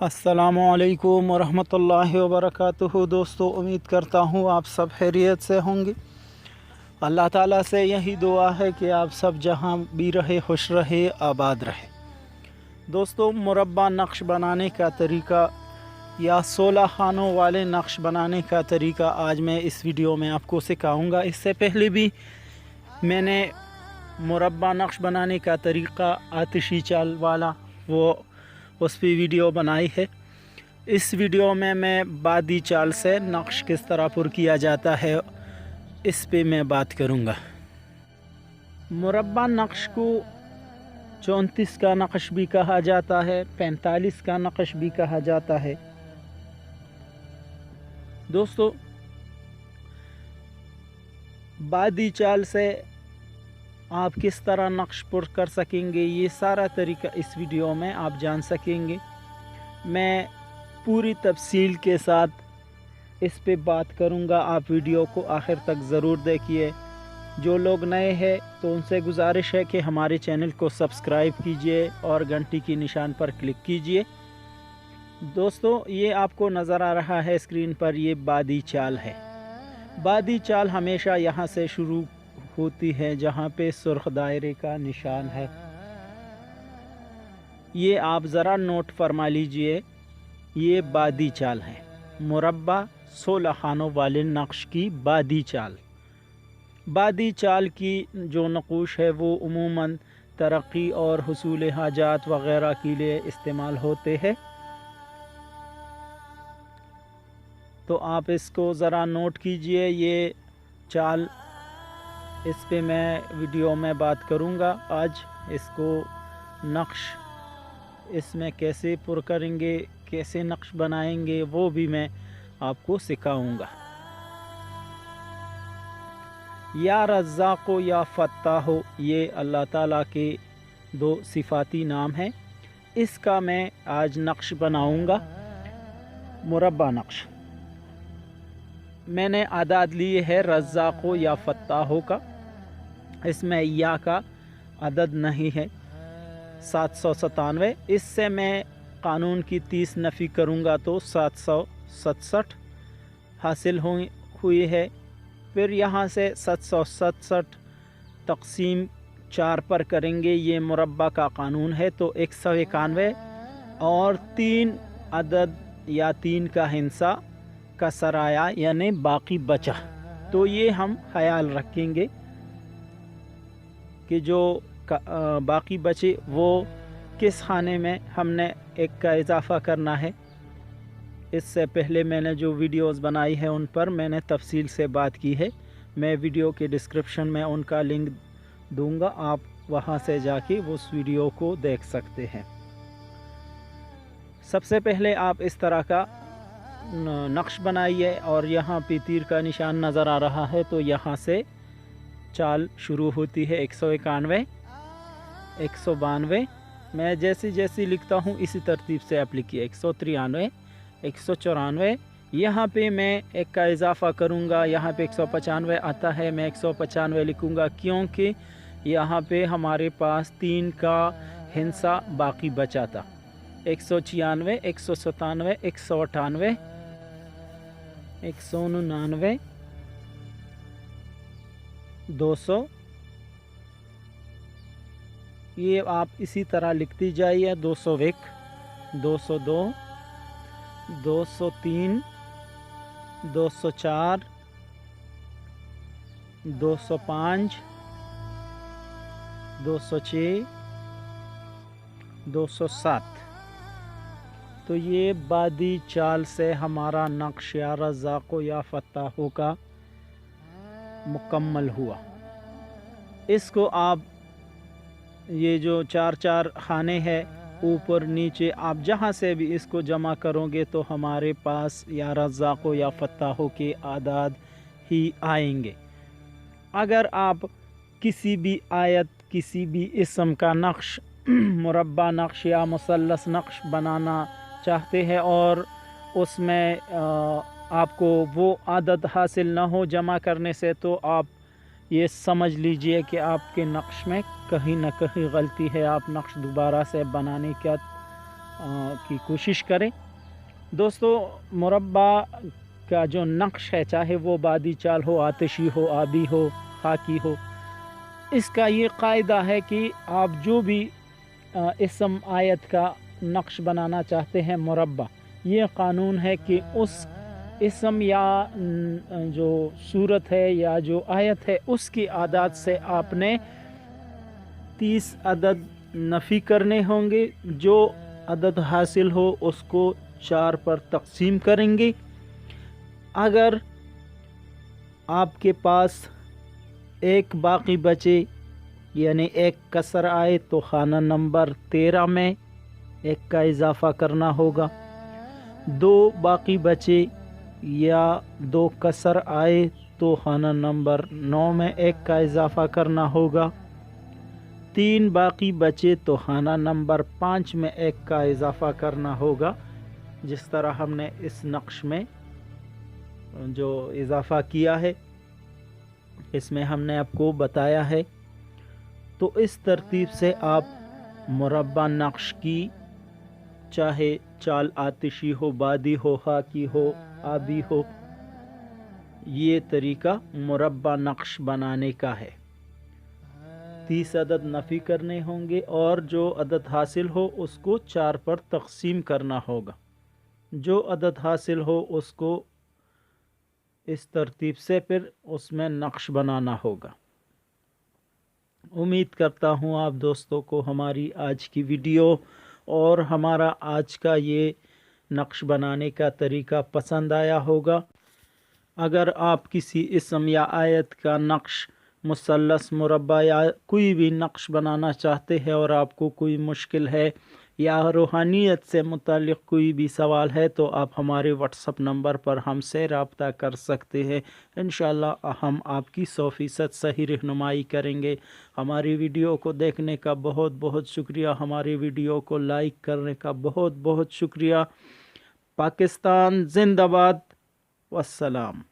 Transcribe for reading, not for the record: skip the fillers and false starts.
अस्सलामुअलैकुम वरहमतुल्लाहि वबरकातुहू। दोस्तों, उम्मीद करता हूँ आप सब खैरियत से होंगे। अल्लाह ताला से यही दुआ है कि आप सब जहाँ भी रहे खुश रहे, आबाद रहे। दोस्तों, मुरब्बा नक्श बनाने का तरीका या 16 खानों वाले नक्श बनाने का तरीका आज मैं इस वीडियो में आपको सिखाऊंगा। इससे पहले भी मैंने मुरब्बा नक्श बनाने का तरीका आतिशी चाल वाला उस पर वीडियो बनाई है। इस वीडियो में मैं बादी चाल से नक्श किस तरह पुर किया जाता है इस पे मैं बात करूँगा। मुरब्बा नक्श को 34 का नक्श भी कहा जाता है, 45 का नक्श भी कहा जाता है। दोस्तों, बादी चाल से आप किस तरह नक्श पुर कर सकेंगे, ये सारा तरीका इस वीडियो में आप जान सकेंगे। मैं पूरी तफसील के साथ इस पे बात करूँगा। आप वीडियो को आखिर तक ज़रूर देखिए। जो लोग नए हैं तो उनसे गुजारिश है कि हमारे चैनल को सब्सक्राइब कीजिए और घंटी की निशान पर क्लिक कीजिए। दोस्तों, ये आपको नज़र आ रहा है स्क्रीन पर, ये बादी चाल है। बादी चाल हमेशा यहाँ से शुरू होती है जहाँ पे सुर्ख दायरे का निशान है। ये आप ज़रा नोट फरमा लीजिए, ये बादी चाल है। मुरब्बा 16 खानों वाले नक्श की बादी चाल। बादी चाल की जो नक़ूश है वो उमूमन तरक्की और हुसूल हाजात वग़ैरह के लिए इस्तेमाल होते हैं। तो आप इसको ज़रा नोट कीजिए। ये चाल इस पे मैं वीडियो में बात करूँगा आज। इसको नक्श इसमें कैसे पुर करेंगे, कैसे नक्श बनाएंगे, वो भी मैं आपको सिखाऊंगा। या रज़्ज़ाक़ो या फ़त्ताहो, ये अल्लाह ताला के 2 सिफ़ाती नाम हैं। इसका मैं आज नक्श बनाऊंगा, मुरब्बा नक्श। मैंने आदाद लिए है रज़्ज़ाक़ो या फ़त्ताहो का। इसमें या का अदद नहीं है, 797। इससे मैं कानून की 30 नफ़ी करूँगा तो 767 हासिल हुई है। फिर यहाँ से 767 तक़सीम 4 पर करेंगे, ये मुरब्बा का कानून है। तो 191 और 3 अदद या 3 का हिस्सा का सराया यानी बाकी बचा। तो ये हम ख्याल रखेंगे कि जो बाकी बचे वो किस खाने में हमने 1 का इजाफ़ा करना है। इससे पहले मैंने जो वीडियोस बनाई है उन पर मैंने तफसील से बात की है। मैं वीडियो के डिस्क्रिप्शन में उनका लिंक दूंगा, आप वहां से जाके उस वीडियो को देख सकते हैं। सबसे पहले आप इस तरह का नक्श बनाइए और यहाँ पे तीर का निशान नज़र आ रहा है। तो यहाँ से चाल शुरू होती है 191, 192। मैं जैसी लिखता हूँ इसी तरतीब से आप लिखिए। 193, 194। यहाँ पे मैं 1 का इजाफ़ा करूँगा। यहाँ पे 195 आता है, मैं 195 लिखूँगा क्योंकि यहाँ पे हमारे पास 3 का हिस्सा बाकी बचा था। 196, 197, 198, 199, 200। ये आप इसी तरह लिखती जाइए। 201, 202, 203, 204, 205, 206, 207। तो ये बादी चाल से हमारा नक्श या रज़्ज़ाक़ो या फ़त्ताहो का मुकम्मल हुआ। इसको आप ये जो 4 खाने हैं ऊपर नीचे, आप जहाँ से भी इसको जमा करोगे तो हमारे पास या रज़्ज़ाक़ो या फ़त्ताहो के आदाद ही आएंगे। अगर आप किसी भी आयत, किसी भी इस्म का नक्श, मुरब्बा नक्श या मुसल्लस नक्श बनाना चाहते हैं और उसमें आपको वो आदत हासिल ना हो जमा करने से, तो आप ये समझ लीजिए कि आपके नक्श में कहीं ना कहीं गलती है। आप नक्श दोबारा से बनाने का की कोशिश करें। दोस्तों, मुरब्बा का जो नक्श है, चाहे वो बादी चाल हो, आतिशी हो, आबी हो, खाकी हो, इसका ये कायदा है कि आप जो भी इसम आयत का नक्श बनाना चाहते हैं मुरब्बा, ये क़ानून है कि उस इसम या जो सूरत है या जो आयत है उसकी आदात से आपने 30 अदद नफ़ी करने होंगे। जो अदद हासिल हो उसको 4 पर तकसीम करेंगे। अगर आपके पास एक बाकी बचे यानी एक कसर आए तो खाना नंबर 13 में एक का इजाफ़ा करना होगा। 2 बाकी बचे या 2 कसर आए तो खाना नंबर 9 में एक का इजाफ़ा करना होगा। 3 बाकी बचे तो खाना नंबर 5 में एक का इजाफ़ा करना होगा। जिस तरह हमने इस नक्श में जो इजाफ़ा किया है इसमें हमने आपको बताया है। तो इस तरतीब से आप मुरब्बा नक्श की, चाहे चाल आतिशी हो, बादी हो, खाकी हो, आबी हो, ये तरीका मुरब्बा नक्श बनाने का है। 30 अदद नफ़ी करने होंगे और जो अदद हासिल हो उसको 4 पर तकसीम करना होगा। जो अदद हासिल हो उसको इस तरतीब से फिर उसमें नक्श बनाना होगा। उम्मीद करता हूँ आप दोस्तों को हमारी आज की वीडियो और हमारा आज का ये नक्श बनाने का तरीका पसंद आया होगा। अगर आप किसी इसम या आयत का नक्श, मुसल्लस, मुरब्बा या कोई भी नक्श बनाना चाहते हैं और आपको कोई मुश्किल है या रूहानियत से मुतालिक कोई भी सवाल है तो आप हमारे व्हाट्सअप नंबर पर हमसे रब्ता कर सकते हैं। इंशाअल्लाह हम आपकी 100% सही रहनुमाई करेंगे। हमारी वीडियो को देखने का बहुत बहुत शुक्रिया। हमारी वीडियो को लाइक करने का बहुत बहुत शुक्रिया। पाकिस्तान जिंदाबाद। वस्सलाम।